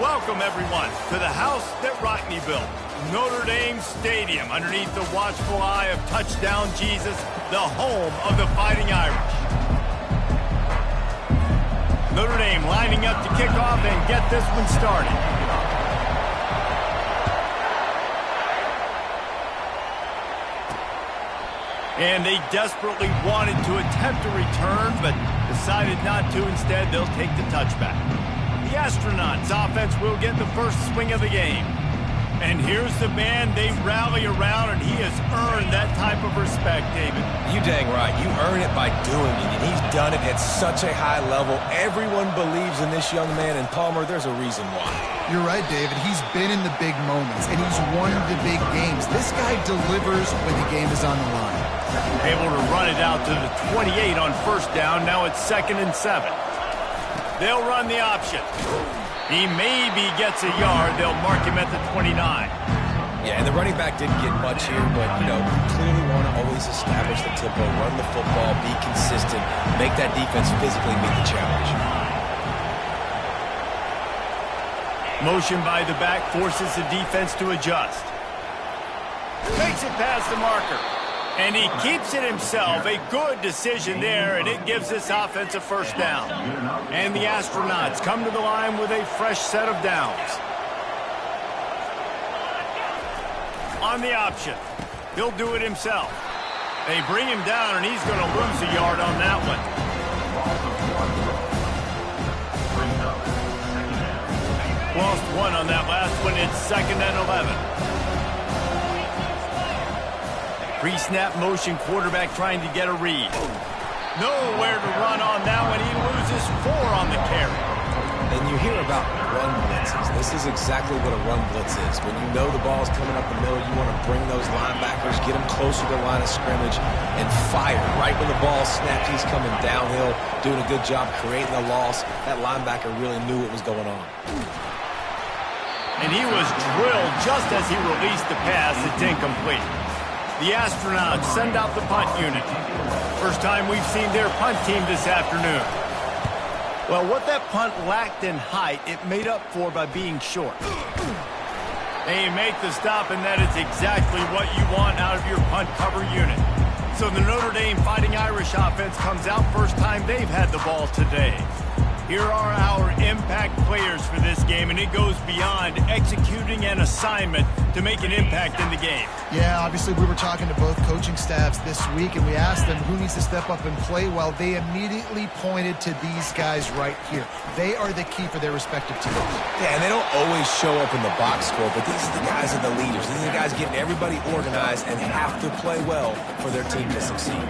Welcome, everyone, to the house that Rockney built, Notre Dame Stadium, underneath the watchful eye of Touchdown Jesus, the home of the Fighting Irish. Notre Dame lining up to kick off and get this one started. And they desperately wanted to attempt a return, but decided not to. Instead, they'll take the touchback. The Astronauts offense will get the first swing of the game. And here's the man they rally around, and he has earned that type of respect, David. You dang right. You earn it by doing it, and he's done it at such a high level. Everyone believes in this young man, and Palmer, there's a reason why. You're right, David. He's been in the big moments, and he's won the big games. This guy delivers when the game is on the line. Able to run it out to the 28 on first down. Now it's 2nd and 7. They'll run the option. He maybe gets a yard. They'll mark him at the 29. Yeah, and the running back didn't get much here, but, clearly want to always establish the tempo, run the football, be consistent, make that defense physically meet the challenge. Motion by the back forces the defense to adjust. Makes it past the marker. And he keeps it himself. A good decision there, and it gives this offense a first down. And the Astronauts come to the line with a fresh set of downs. On the option, he'll do it himself. They bring him down, and he's going to lose a yard on that one. Lost one on that last one. It's 2nd and 11. Pre-snap motion, quarterback trying to get a read. Nowhere to run on that one. He loses 4 on the carry. And you hear about run blitzes. This is exactly what a run blitz is. When you know the ball's coming up the middle, you want to bring those linebackers, get them closer to the line of scrimmage, and fire. Right when the ball snaps, he's coming downhill, doing a good job creating a loss. That linebacker really knew what was going on. And he was drilled just as he released the pass. It's incomplete. The Astronauts send out the punt unit. First time we've seen their punt team this afternoon. Well, what that punt lacked in height, it made up for by being short. They make the stop, and that is exactly what you want out of your punt cover unit. So the Notre Dame Fighting Irish offense comes out first time they've had the ball today. Here are our impact players for this game, and it goes beyond executing an assignment to make an impact in the game. Yeah, obviously we were talking to both coaching staffs this week, and we asked them who needs to step up and play well. They immediately pointed to these guys right here. They are the key for their respective teams. Yeah, and they don't always show up in the box score, but these are the guys that are the leaders. These are the guys getting everybody organized and have to play well for their team to succeed.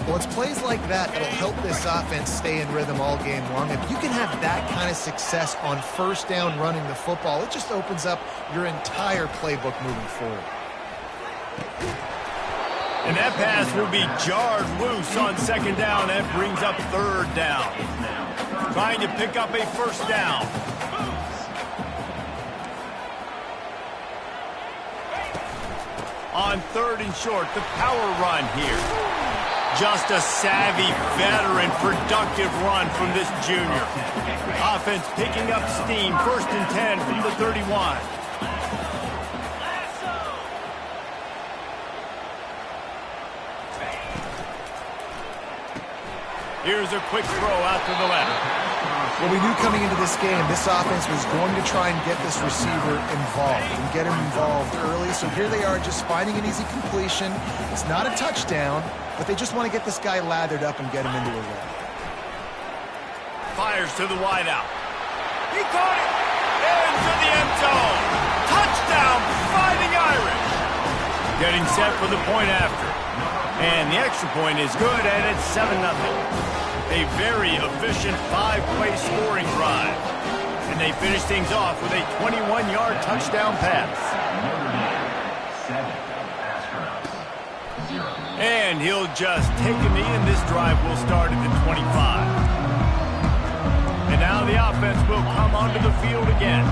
Well, it's plays like that that'll help this offense stay in rhythm all game long. If you can have that kind of success on first down running the football, it just opens up your entire playbook moving forward. And that pass will be jarred loose on 2nd down. That brings up 3rd down. Trying to pick up a first down. On 3rd and short, the power run here. Just a savvy, veteran, productive run from this junior. Offense picking up steam. 1st and 10 from the 31. Here's a quick throw out to the left. Well, we knew coming into this game, this offense was going to try and get this receiver involved and get him involved early. So here they are just finding an easy completion. It's not a touchdown, but they just want to get this guy lathered up and get him into a run. Fires to the wideout. He caught it! Into the end zone! Touchdown, Fighting Irish! Getting set for the point after. And the extra point is good, and it's 7-0. A very efficient 5-play scoring drive. And they finish things off with a 21-yard touchdown pass. And he'll just take a knee, and this drive will start at the 25. And now the offense will come onto the field again.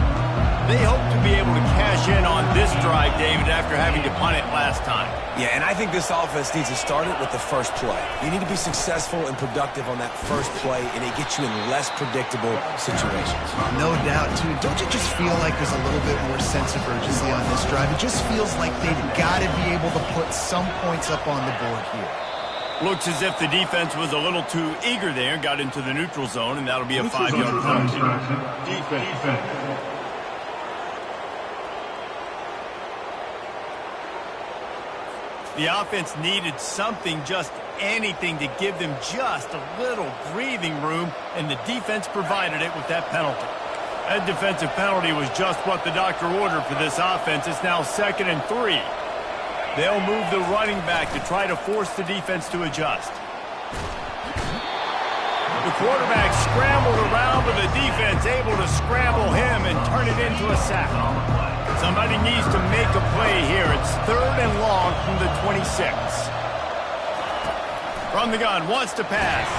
They hope to be able to cash in on this drive, David, after having to punt it last time. Yeah, and I think this offense needs to start it with the first play. You need to be successful and productive on that first play, and it gets you in less predictable situations. No doubt, too. Don't you just feel like there's a little bit more sense of urgency on this drive? It just feels like they've got to be able to put some points up on the board here. Looks as if the defense was a little too eager there, got into the neutral zone, and that'll be a 5-yard penalty. Defense. The offense needed something, just anything, to give them just a little breathing room, and the defense provided it with that penalty. That defensive penalty was just what the doctor ordered for this offense. It's now 2nd and 3. They'll move the running back to try to force the defense to adjust. The quarterback scrambled around, but the defense able to scramble him and turn it into a sack. Somebody needs to make a play here. It's 3rd and long from the 26. From the gun, wants to pass.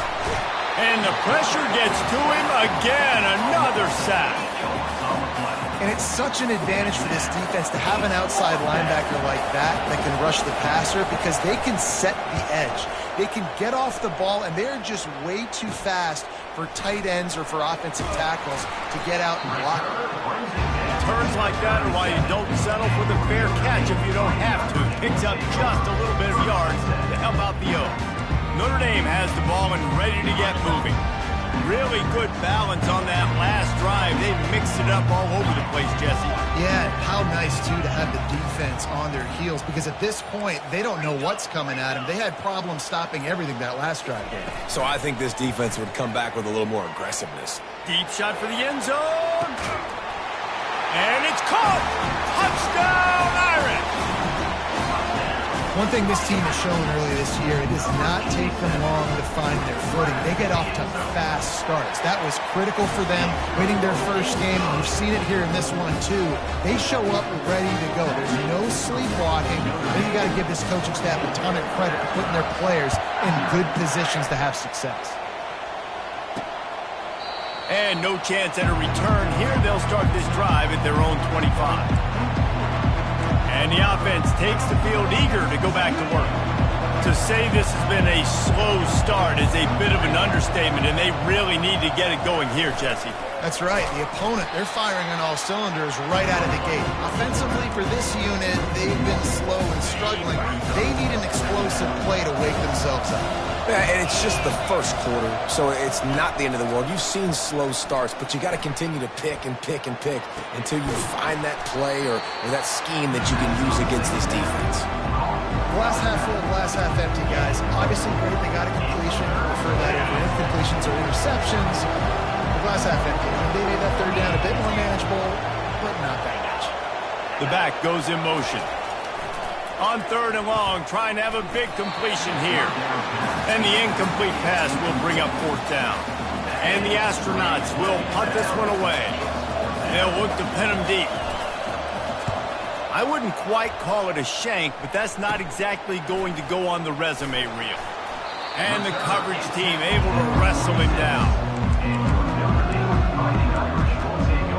And the pressure gets to him again. Another sack. And it's such an advantage for this defense to have an outside linebacker like that can rush the passer, because they can set the edge. They can get off the ball, and they're just way too fast for tight ends or for offensive tackles to get out and block. Turns like that are why you don't settle for the fair catch if you don't have to. Picks up just a little bit of yards to help out the O. Notre Dame has the ball and ready to get moving. Really good balance on that last drive. They mixed it up all over the place, Jesse. Yeah, how nice, too, to have the defense on their heels, because at this point, they don't know what's coming at them. They had problems stopping everything that last drive did. So I think this defense would come back with a little more aggressiveness. Deep shot for the end zone. And it's caught. Touchdown, Irish. One thing this team has shown earlier this year, it does not take them long to find their footing. They get off to fast starts. That was critical for them, winning their first game. And you've seen it here in this one, too. They show up ready to go. There's no sleepwalking. And you got to give this coaching staff a ton of credit for putting their players in good positions to have success. And no chance at a return here. They'll start this drive at their own 25. And the offense takes the field eager to go back to work. To say this has been a slow start is a bit of an understatement, and they really need to get it going here, Jesse. That's right. The opponent, they're firing on all cylinders right out of the gate. Offensively, for this unit, they've been slow and struggling. They need an explosive play to wake themselves up. Yeah, and it's just the first quarter, so it's not the end of the world. You've seen slow starts, but you got to continue to pick and pick and pick until you find that play or that scheme that you can use against this defense. Glass half full, glass half empty, guys. Obviously great they got a completion. Prefer that over incompletions or interceptions. Glass half empty. They made that 3rd down a bit more manageable, but not that much. The back goes in motion. On 3rd and long, trying to have a big completion here. And the incomplete pass will bring up 4th down. And the Astronauts will punt this one away. They'll look to pin him deep. I wouldn't quite call it a shank, but that's not exactly going to go on the resume reel. And the coverage team able to wrestle him down.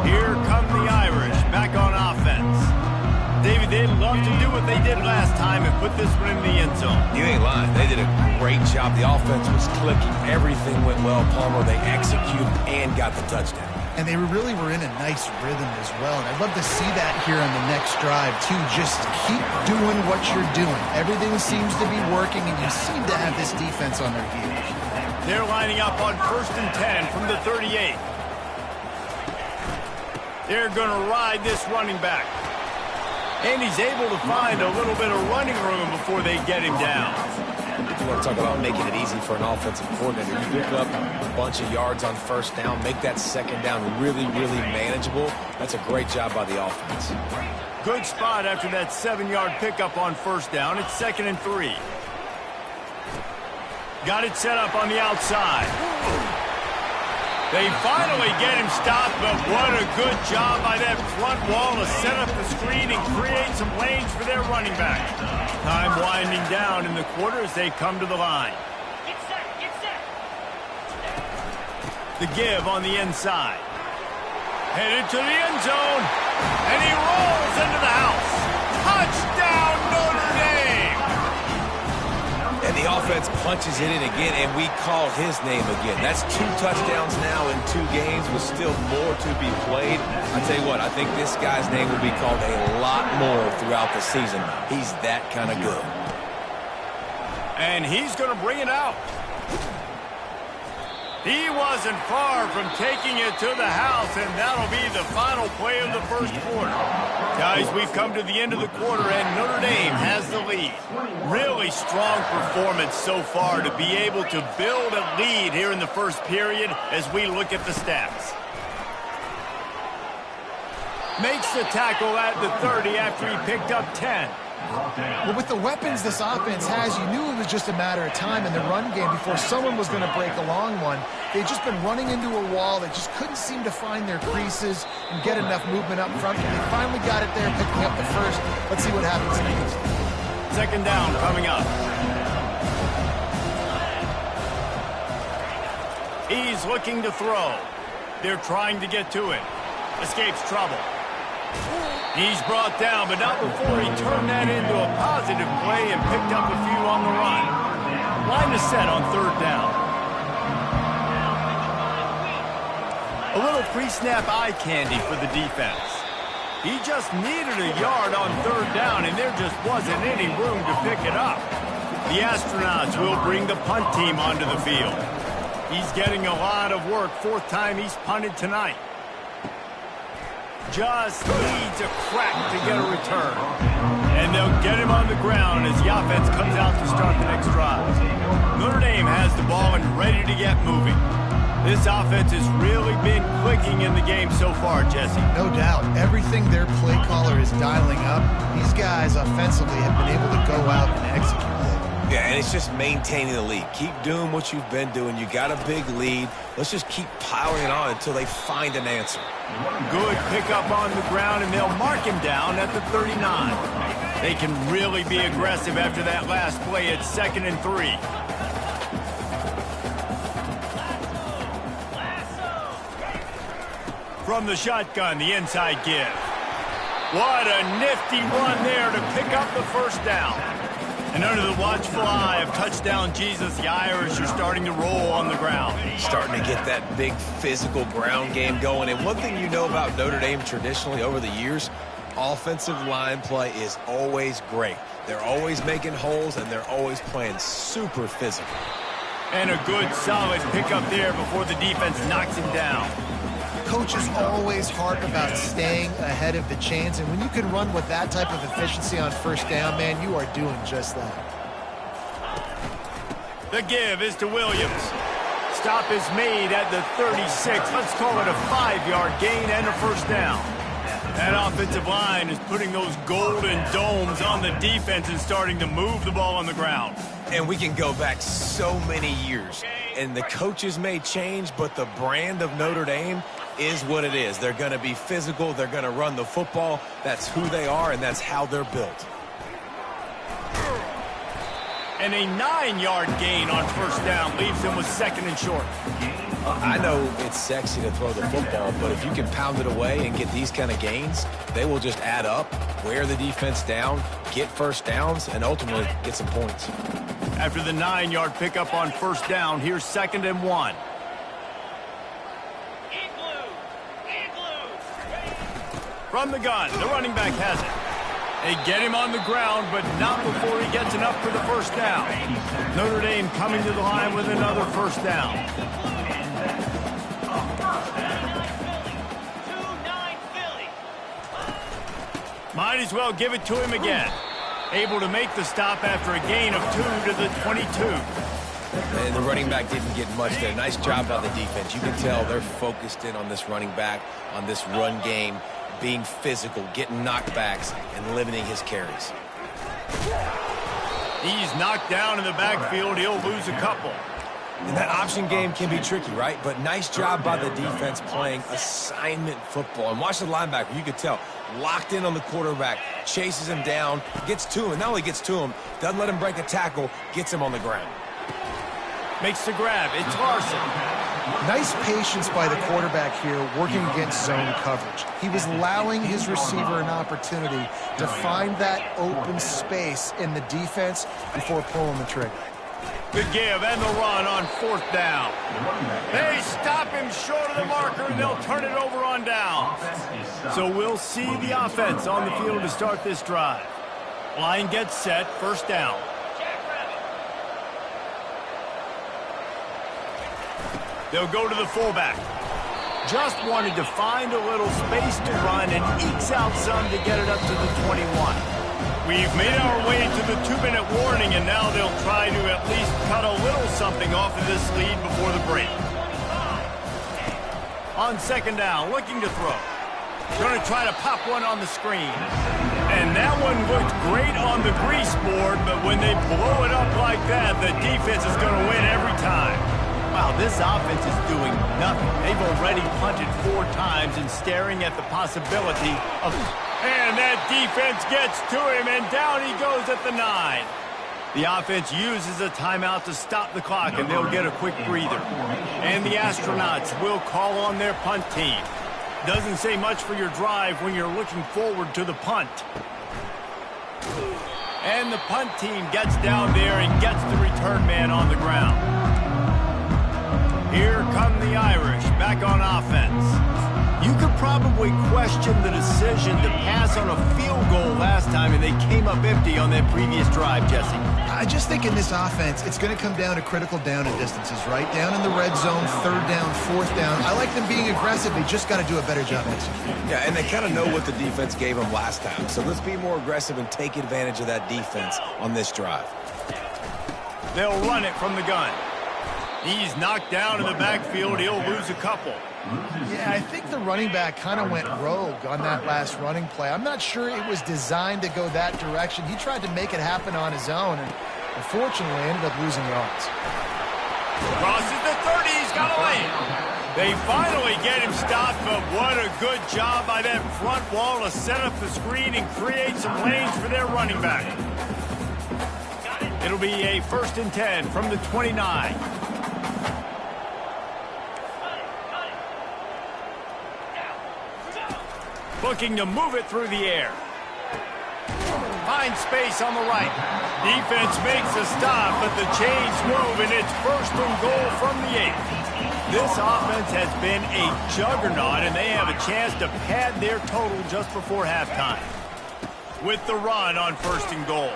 Here come the Irish back on offense. David, they'd love to do what they did last time and put this one in the end zone. You ain't lying. They did a great job. The offense was clicking. Everything went well, Palmer. They executed and got the touchdown. And they really were in a nice rhythm as well. And I'd love to see that here on the next drive, too. Just keep doing what you're doing. Everything seems to be working, and you seem to have this defense on their heels. They're lining up on 1st and 10 from the 38. They're going to ride this running back. And he's able to find a little bit of running room before they get him down. You want to talk about making it easy for an offensive coordinator. You pick up a bunch of yards on 1st down, make that 2nd down really, really manageable. That's a great job by the offense. Good spot after that 7-yard pickup on 1st down. It's 2nd and 3. Got it set up on the outside. They finally get him stopped, but what a good job by that front wall to set up the screen and create some lanes for their running back. Time winding down in the quarter as they come to the line. Get set, get set. The give on the inside. Headed to the end zone, and he rolls into the house. Touchdown, Notre Dame! And the offense punches it in again, and we call his name again. That's 2 touchdowns now in 2 games with still more to be played. I tell you what, I think this guy's name will be called a lot more throughout the season. He's that kind of good. And he's going to bring it out. He wasn't far from taking it to the house, and that'll be the final play of the first quarter. Guys, we've come to the end of the quarter, and Notre Dame has the lead. Really strong performance so far to be able to build a lead here in the first period as we look at the stats. Makes the tackle at the 30 after he picked up 10. Well, with the weapons this offense has, you knew it was just a matter of time in the run game before someone was going to break a long one. They've just been running into a wall. They just couldn't seem to find their creases and get enough movement up front. And they finally got it there, picking up the first. Let's see what happens next. Second down coming up. He's looking to throw. They're trying to get to it. Escapes trouble. He's brought down, but not before he turned that into a positive play and picked up a few on the run. Line is set on third down. A little pre-snap eye candy for the defense. He just needed a yard on third down, and there just wasn't any room to pick it up. The Astronauts will bring the punt team onto the field. He's getting a lot of work. 4th time he's punted tonight. Just needs a crack to get a return. And they'll get him on the ground as the offense comes out to start the next drive. Notre Dame has the ball and ready to get moving. This offense has really been clicking in the game so far, Jesse. No doubt. Everything their play caller is dialing up, these guys offensively have been able to go out and execute. Yeah, and it's just maintaining the lead. Keep doing what you've been doing. You got a big lead. Let's just keep piling it on until they find an answer. Good pickup on the ground, and they'll mark him down at the 39. They can really be aggressive after that last play at 2nd and 3. From the shotgun, the inside give. What a nifty run there to pick up the first down. And under the watchful eye of touchdown Jesus, the Irish are starting to roll on the ground. Starting to get that big physical ground game going. And one thing you know about Notre Dame traditionally over the years, offensive line play is always great. They're always making holes, and they're always playing super physical. And a good, solid pickup there before the defense knocks him down. Coaches always harp about staying ahead of the chains, and when you can run with that type of efficiency on first down, man, you are doing just that. The give is to Williams. Stop is made at the 36. Let's call it a 5-yard gain and a first down. That offensive line is putting those golden domes on the defense and starting to move the ball on the ground. And we can go back so many years, and the coaches may change, but the brand of Notre Dame is what it is. They're going to be physical. They're going to run the football. That's who they are, and that's how they're built. And a 9-yard gain on first down leaves them with 2nd and short. I know it's sexy to throw the football, but if you can pound it away and get these kind of gains, they will just add up, wear the defense down, get first downs, and ultimately get some points. After the 9-yard pickup on first down, here's 2nd and 1. From the gun, the running back has it. They get him on the ground, but not before he gets enough for the first down. Notre Dame coming to the line with another first down. Might as well give it to him again. Able to make the stop after a gain of 2 to the 22. And the running back didn't get much there. Nice job by the defense. You can tell they're focused in on this running back, on this run game, being physical, getting knockbacks, and limiting his carries. He's knocked down in the backfield. He'll lose a couple. And that option game can be tricky, right? But nice job by the defense playing assignment football. And watch the linebacker. You could tell. Locked in on the quarterback. Chases him down. Gets to him. Not only gets to him, doesn't let him break a tackle. Gets him on the ground. Makes the grab. It's Larson. Nice patience by the quarterback here working against zone coverage. He was allowing his receiver an opportunity to find that open space in the defense before pulling the trigger. Good give and the run on 4th down. They stop him short of the marker and they'll turn it over on down. So we'll see the offense on the field to start this drive. Line gets set, 1st down. They'll go to the fullback. Just wanted to find a little space to run and ekes out some to get it up to the 21. We've made our way to the 2-minute warning, and now they'll try to at least cut a little something off of this lead before the break. On 2nd down, looking to throw. Going to try to pop one on the screen. And that one looked great on the grease board, but when they blow it up like that, the defense is going to win every time. Wow, this offense is doing nothing. They've already punted 4 times and staring at the possibility of... And that defense gets to him, and down he goes at the 9. The offense uses a timeout to stop the clock, and they'll get a quick breather. And the Astronauts will call on their punt team. Doesn't say much for your drive when you're looking forward to the punt. And the punt team gets down there and gets the return man on the ground. Here come the Irish back on offense. You could probably question the decision to pass on a field goal last time, and they came up empty on that previous drive, Jesse. I just think in this offense, it's going to come down to critical down and distances, right? Down in the red zone, 3rd down, 4th down. I like them being aggressive. They just got to do a better job executing. Yeah, and they kind of know what the defense gave them last time. So let's be more aggressive and take advantage of that defense on this drive. They'll run it from the gun. He's knocked down in the backfield. He'll lose a couple. Yeah, I think the running back kind of went rogue on that last running play. I'm not sure it was designed to go that direction. He tried to make it happen on his own, and unfortunately ended up losing yards. Crosses the 30. He's got a lane. They finally get him stopped, but what a good job by that front wall to set up the screen and create some lanes for their running back. It'll be a 1st and 10 from the 29. Looking to move it through the air. Finds space on the right. Defense makes a stop, but the chains move, and it's 1st and goal from the 8. This offense has been a juggernaut, and they have a chance to pad their total just before halftime. With the run on 1st and goal.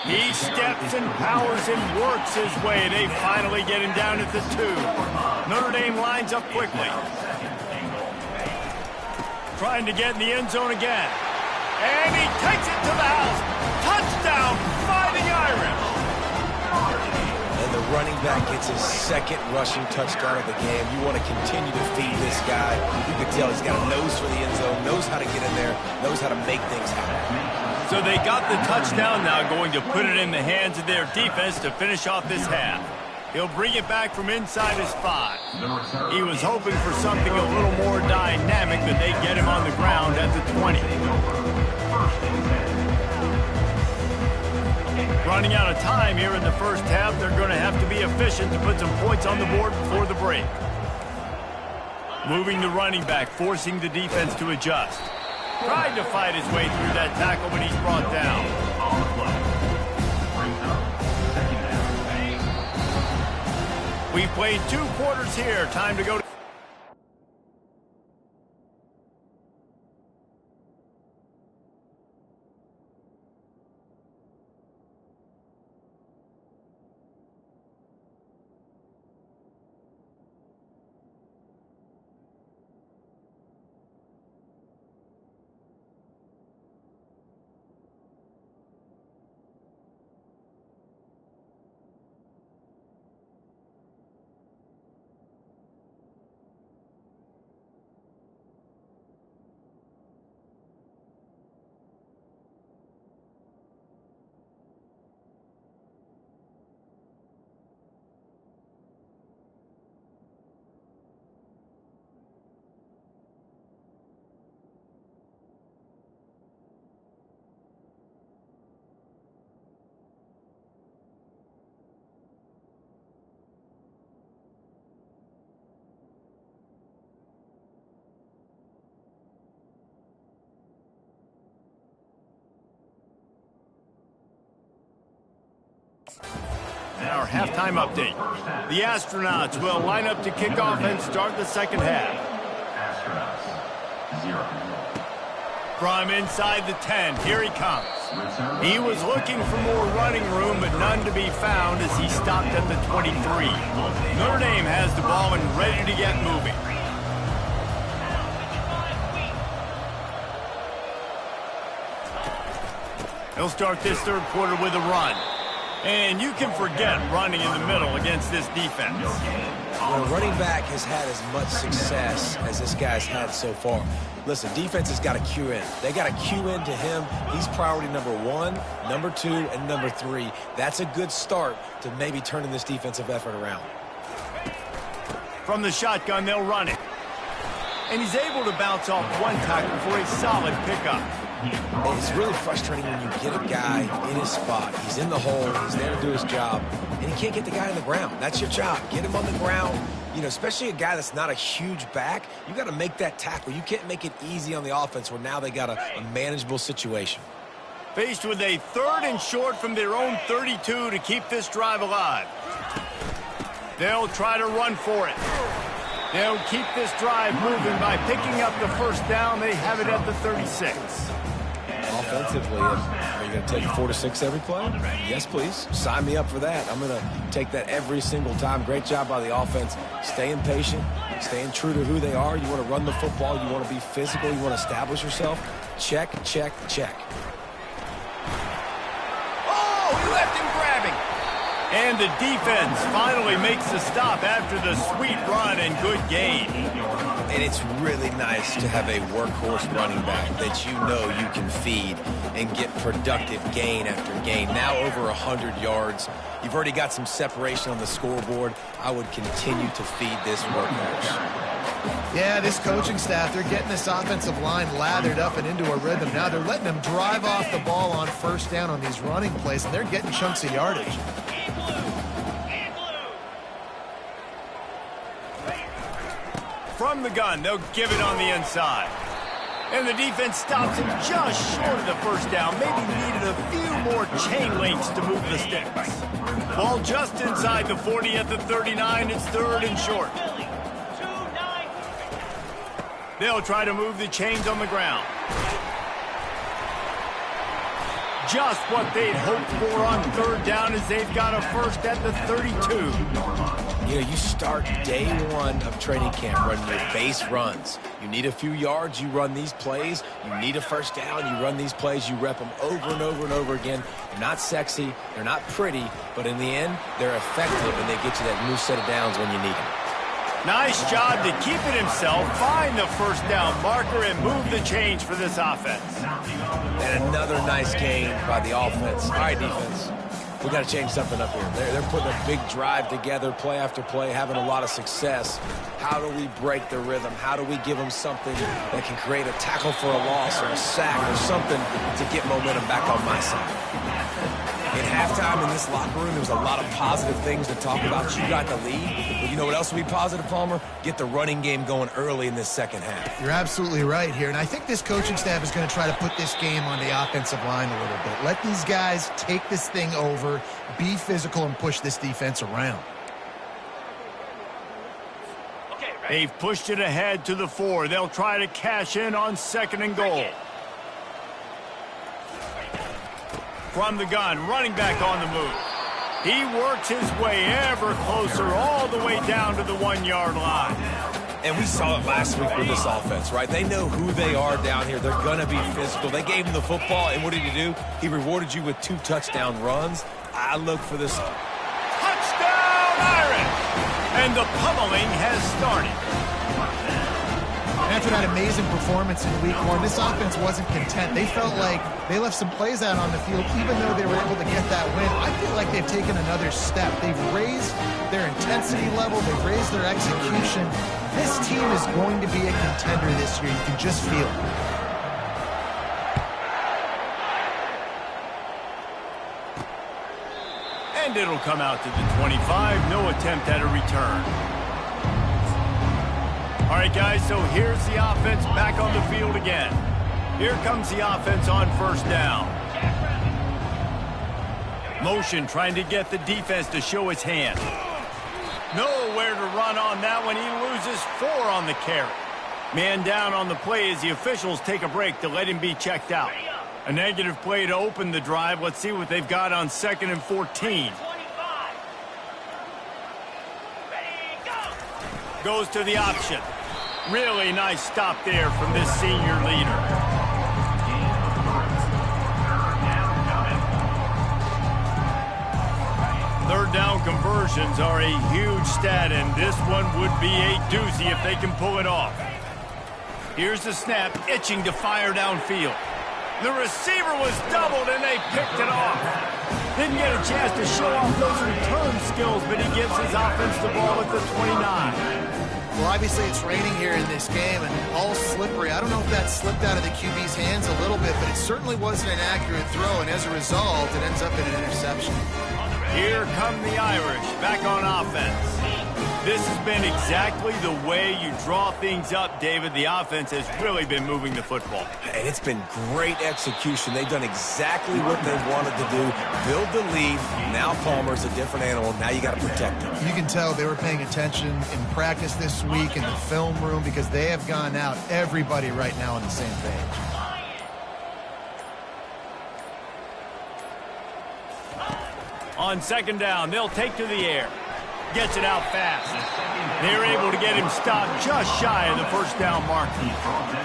He steps and powers and works his way. They finally get him down at the 2. Notre Dame lines up quickly. Trying to get in the end zone again. And he takes it to the house. Touchdown, Fighting Irish. And the running back gets his 2nd rushing touchdown of the game. You want to continue to feed this guy. You can tell he's got a nose for the end zone, knows how to get in there, knows how to make things happen. So they got the touchdown now, going to put it in the hands of their defense to finish off this half. He'll bring it back from inside his 5. He was hoping for something a little more dynamic, but they get him on the ground at the 20. Running out of time here in the 1st half, they're going to have to be efficient to put some points on the board before the break. Moving the running back, forcing the defense to adjust. Tried to fight his way through that tackle, but he's brought down. We've played 2 quarters here. Time to go to... our halftime update. The Astronauts will line up to kick off and start the second half. From inside the 10, here he comes. He was looking for more running room, but none to be found as he stopped at the 23. Notre Dame has the ball and ready to get moving. He'll start this third quarter with a run. And you can forget running in the middle against this defense. When a running back has had as much success as this guy's had so far, listen, defense has got to cue in. They got to cue in to him. He's priority number 1, number 2, and number 3. That's a good start to maybe turning this defensive effort around. From the shotgun, they'll run it. And he's able to bounce off one tackle for a solid pickup. It's really frustrating when you get a guy in his spot. He's in the hole. He's there to do his job. And he can't get the guy on the ground. That's your job. Get him on the ground. You know, especially a guy that's not a huge back, you got to make that tackle. You can't make it easy on the offense where now they got a manageable situation. Faced with a 3rd and short from their own 32 to keep this drive alive. They'll try to run for it. They'll keep this drive moving by picking up the first down. They have it at the 36. Offensively, are you going to take 4 to 6 every play? Yes, please. Sign me up for that. I'm going to take that every single time. Great job by the offense. Staying patient, staying true to who they are. You want to run the football. You want to be physical. You want to establish yourself. Check, check, check. Oh, he left him grabbing. And the defense finally makes the stop after the sweet run and good gain. And it's really nice to have a workhorse running back that you know you can feed and get productive gain after gain. Now over 100 yards. You've already got some separation on the scoreboard. I would continue to feed this workhorse. Yeah, this coaching staff, they're getting this offensive line lathered up and into a rhythm. Now they're letting them drive off the ball on first down on these running plays, and they're getting chunks of yardage. From the gun, they'll give it on the inside. And the defense stops him just short of the first down. Maybe needed a few more chain links to move the sticks. Ball just inside the 40 at the 39. It's 3rd and short. They'll try to move the chains on the ground. Just what they'd hoped for on 3rd down as they've got a first at the 32. You know, you start day 1 of training camp running your base runs. You need a few yards, you run these plays. You need a first down, you run these plays. You rep them over and over and over again. They're not sexy, they're not pretty, but in the end, they're effective, and they get you that new set of downs when you need them. Nice job to keep it himself, find the first down marker, and move the chains for this offense. And another nice gain by the offense. All right, defense. We got to change something up here. They're putting a big drive together, play after play, having a lot of success. How do we break the rhythm? How do we give them something that can create a tackle for a loss or a sack or something to get momentum back on my side? In halftime in this locker room, there was a lot of positive things to talk about. You got the lead. But you know what else would be positive, Palmer? Get the running game going early in this second half. You're absolutely right here. And I think this coaching staff is going to try to put this game on the offensive line a little bit. Let these guys take this thing over, be physical, and push this defense around. They've pushed it ahead to the 4. They'll try to cash in on 2nd and goal. From the gun, running back on the move. He works his way ever closer all the way down to the 1-yard line. And we saw it last week with this offense, right? They know who they are down here. They're going to be physical. They gave him the football, and what did he do? He rewarded you with 2 touchdown runs. I look for this. Touchdown, Irish! And the pummeling has started. After that amazing performance in week 1, this offense wasn't content. They felt like they left some plays out on the field, even though they were able to get that win. I feel like they've taken another step. They've raised their intensity level. They've raised their execution. This team is going to be a contender this year. You can just feel it. And it'll come out to the 25. No attempt at a return. All right, guys, so here's the offense back on the field again. Here comes the offense on 1st down. Motion trying to get the defense to show his hand. Nowhere to run on that one. He loses 4 on the carry. Man down on the play as the officials take a break to let him be checked out. A negative play to open the drive. Let's see what they've got on 2nd and 14. Goes to the option. Really nice stop there from this senior leader. Third down conversions are a huge stat, and this one would be a doozy if they can pull it off. Here's the snap, itching to fire downfield. The receiver was doubled, and they picked it off. Didn't get a chance to show off those return skills, but he gives his offense the ball at the 29. Well, obviously it's raining here in this game and all slippery. I don't know if that slipped out of the QB's hands a little bit, but it certainly wasn't an accurate throw, and as a result, it ends up in an interception. Here come the Irish back on offense. This has been exactly the way you draw things up, David. The offense has really been moving the football. And it's been great execution. They've done exactly what they wanted to do. Build the lead. Now Palmer's a different animal. Now you got to protect him. You can tell they were paying attention in practice this week in the film room because they have gone out, everybody right now on the same page. On 2nd down, they'll take to the air. Gets it out fast. They're able to get him stopped just shy of the 1st down mark.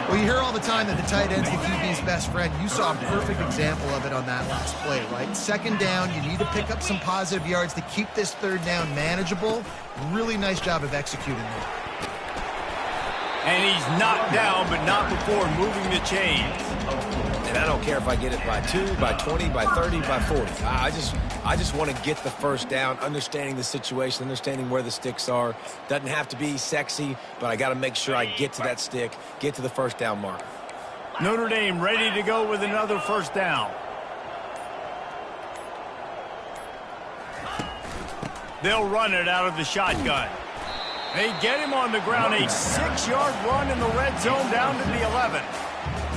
Well, you hear all the time that the tight end's the QB's best friend. You saw a perfect example of it on that last play, right? 2nd down, you need to pick up some positive yards to keep this 3rd down manageable. Really nice job of executing it. And he's knocked down, but not before moving the chains. And I don't care if I get it by 2, by 20, by 30, by 40. I just want to get the 1st down, understanding the situation, understanding where the sticks are. Doesn't have to be sexy, but I got to make sure I get to that stick, get to the 1st down mark. Notre Dame ready to go with another 1st down. They'll run it out of the shotgun. They get him on the ground, a 6-yard run in the red zone down to the 11.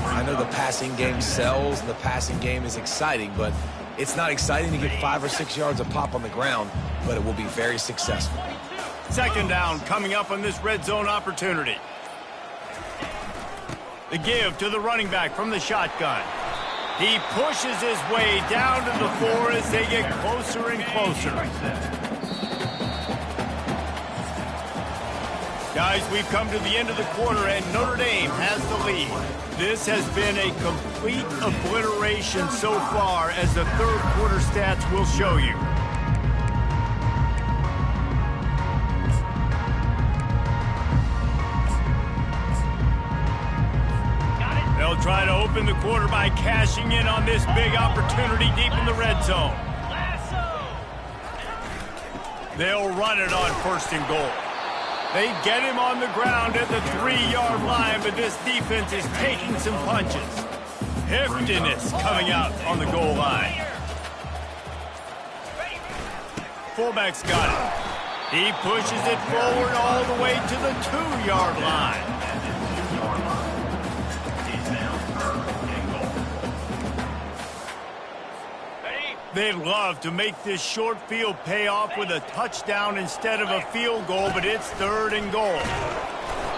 I know the passing game sells, and the passing game is exciting, but it's not exciting to get 5 or 6 yards a pop on the ground, but it will be very successful. 2nd down coming up on this red zone opportunity. The give to the running back from the shotgun. He pushes his way down to the 4 as they get closer and closer. Guys, we've come to the end of the quarter, and Notre Dame has the lead. This has been a complete obliteration so far, as the 3rd quarter stats will show you. They'll try to open the quarter by cashing in on this big opportunity deep in the red zone. They'll run it on 1st and goal. They get him on the ground at the 3-yard line, but this defense is taking some punches. Heftiness coming out on the goal line. Fullback's got it. He pushes it forward all the way to the 2-yard line. They'd love to make this short field pay off with a touchdown instead of a field goal, but it's 3rd and goal.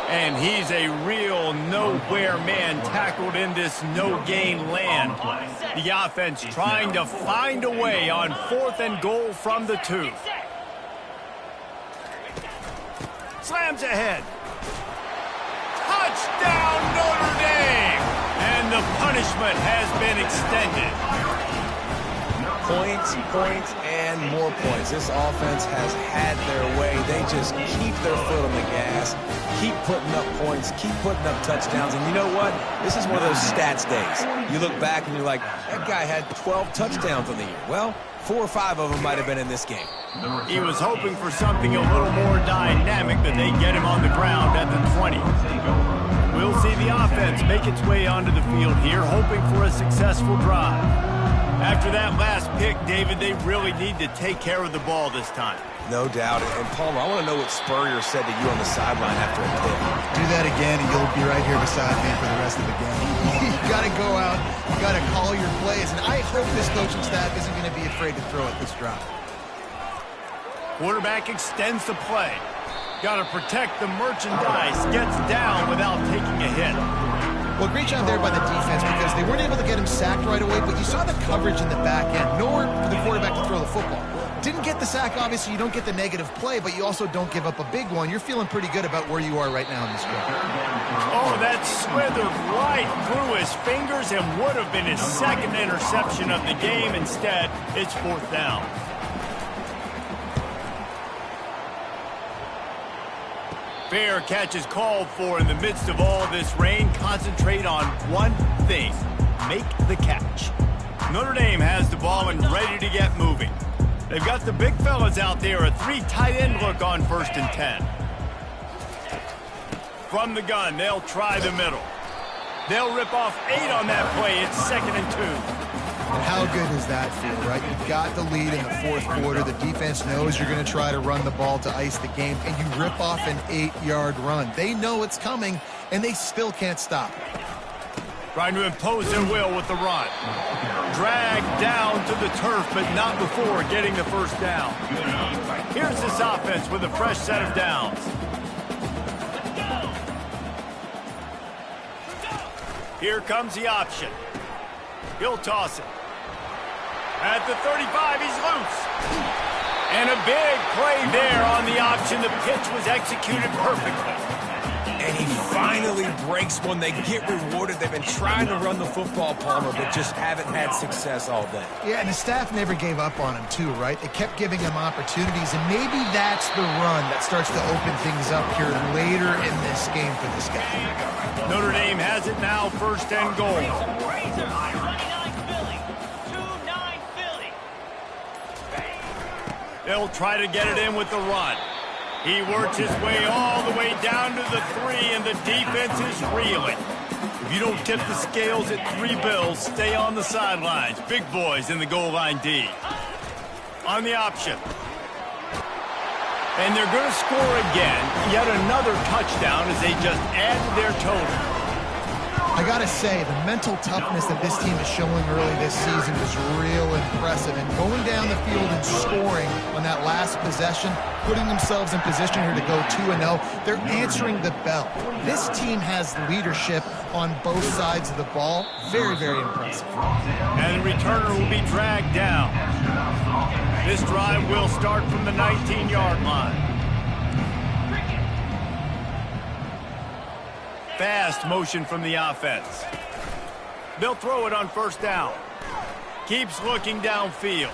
And he's a real nowhere man tackled in this no-gain land. The offense trying to find a way on 4th and goal from the 2. Slams ahead. Touchdown, Notre Dame! And the punishment has been extended. Points, points, and more points. This offense has had their way. They just keep their foot on the gas, keep putting up points, keep putting up touchdowns. And you know what? This is one of those stats days. You look back and you're like, that guy had 12 touchdowns on the year. Well, 4 or 5 of them might have been in this game. He was hoping for something a little more dynamic, but they get him on the ground at the 20. We'll see the offense make its way onto the field here, hoping for a successful drive. After that last pick, David, they really need to take care of the ball this time. No doubt. And Palmer, I want to know what Spurrier said to you on the sideline after a pick. Do that again, and you'll be right here beside me for the rest of the game. You got to go out. You got to call your plays. And I hope this coaching staff isn't going to be afraid to throw it this drive. Quarterback extends the play. Got to protect the merchandise. Gets down without taking a hit. Well, great job there by the defense because they weren't able to get him sacked right away, but you saw the coverage in the back end. Nowhere for the quarterback to throw the football. Didn't get the sack, obviously. You don't get the negative play, but you also don't give up a big one. You're feeling pretty good about where you are right now in this game. Oh, that slithered right through his fingers and would have been his second interception of the game. Instead, it's 4th down. Fair catch is called for in the midst of all this rain. Concentrate on one thing. Make the catch. Notre Dame has the ball and ready to get moving. They've got the big fellas out there. A 3 tight end look on 1st and 10. From the gun, they'll try the middle. They'll rip off 8 on that play. It's 2nd and 2. And how good does that feel, right? You've got the lead in the 4th quarter. The defense knows you're going to try to run the ball to ice the game, and you rip off an 8-yard run. They know it's coming, and they still can't stop it. Trying to impose their will with the run. Dragged down to the turf, but not before getting the 1st down. Here's this offense with a fresh set of downs. Here comes the option. He'll toss it. At the 35, he's loose. And a big play there on the option. The pitch was executed perfectly. And he finally breaks one. They get rewarded. They've been trying to run the football, Palmer, but just haven't had success all day. Yeah, and the staff never gave up on him, too, right? They kept giving him opportunities, and maybe that's the run that starts to open things up here later in this game for this guy. Notre Dame has it now, 1st and goal. They'll try to get it in with the run. He works his way all the way down to the 3, and the defense is reeling. If you don't tip the scales at 3 bills, stay on the sidelines. Big boys in the goal line D. On the option. And they're going to score again. Yet another touchdown as they just add to their total. I got to say, the mental toughness that this team is showing early this season is real impressive. And going down the field and scoring on that last possession, putting themselves in position here to go 2-0, they're answering the bell. This team has leadership on both sides of the ball. Very, very impressive. And the returner will be dragged down. This drive will start from the 19-yard line. Fast motion from the offense. They'll throw it on 1st down. Keeps looking downfield.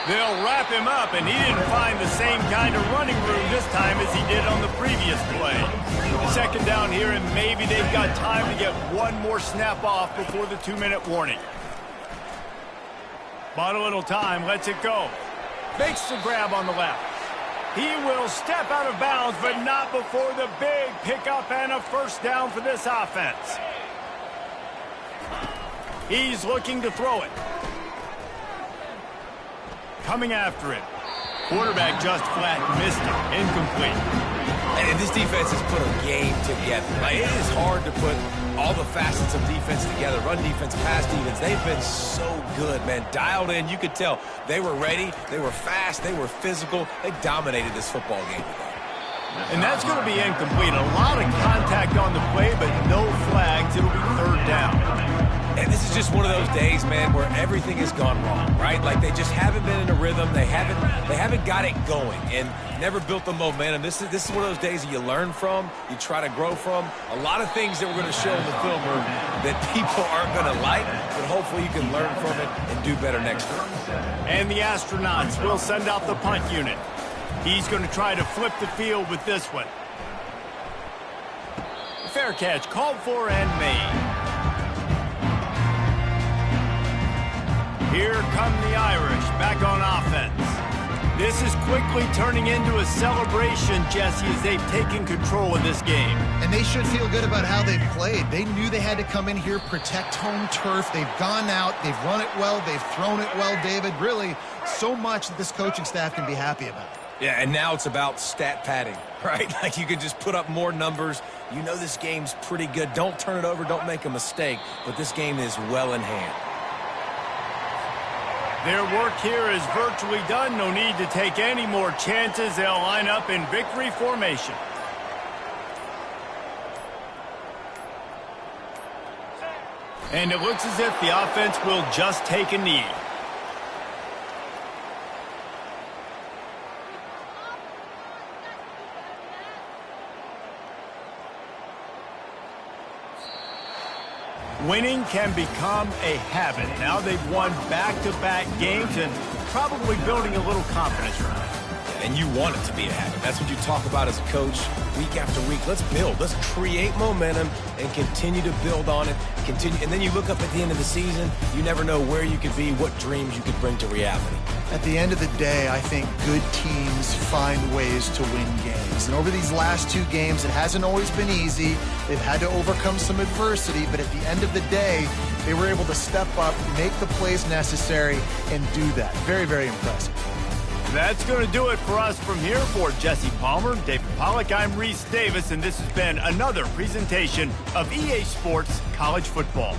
They'll wrap him up, and he didn't find the same kind of running room this time as he did on the previous play. 2nd down here, and maybe they've got time to get one more snap off before the 2-minute warning. Bought a little time, lets it go. Makes the grab on the left. He will step out of bounds, but not before the big pickup and a 1st down for this offense. He's looking to throw it. Coming after it. Quarterback just flat missed it. Incomplete. And this defense has put a game together. Like, it is hard to put all the facets of defense together. Run defense, pass defense. They've been so good, man. Dialed in. You could tell they were ready. They were fast. They were physical. They dominated this football game today. And that's going to be incomplete. A lot of contact on the play, but no flags. It'll be 3rd down. And this is just one of those days, man, where everything has gone wrong, right? Like, they just haven't been in a rhythm. They haven't got it going and never built the momentum. This is one of those days that you learn from, you try to grow from. A lot of things that we're going to show in the film room that people aren't going to like, but hopefully you can learn from it and do better next time. And the Astronauts will send out the punt unit. He's going to try to flip the field with this one. Fair catch called for and made. Here come the Irish back on offense. This is quickly turning into a celebration, Jesse, as they've taken control of this game. And they should feel good about how they've played. They knew they had to come in here, protect home turf. They've gone out, they've run it well, they've thrown it well, David. Really, so much that this coaching staff can be happy about. Yeah, and now it's about stat padding, right? Like you could just put up more numbers. You know this game's pretty good. Don't turn it over. Don't make a mistake. But this game is well in hand. Their work here is virtually done. No need to take any more chances. They'll line up in victory formation. And it looks as if the offense will just take a knee. Winning can become a habit. Now they've won back-to-back games and probably building a little confidence from it. And you want it to be a habit. That's what you talk about as a coach week after week. Let's build. Let's create momentum and continue to build on it. And then you look up at the end of the season, you never know where you could be, what dreams you could bring to reality. At the end of the day, I think good teams find ways to win games. And over these last 2 games, it hasn't always been easy. They've had to overcome some adversity, but at the end of the day, they were able to step up, make the plays necessary, and do that. Very, very impressive. That's going to do it for us from here. For Jesse Palmer, David Pollack, I'm Reese Davis, and this has been another presentation of EA Sports College Football.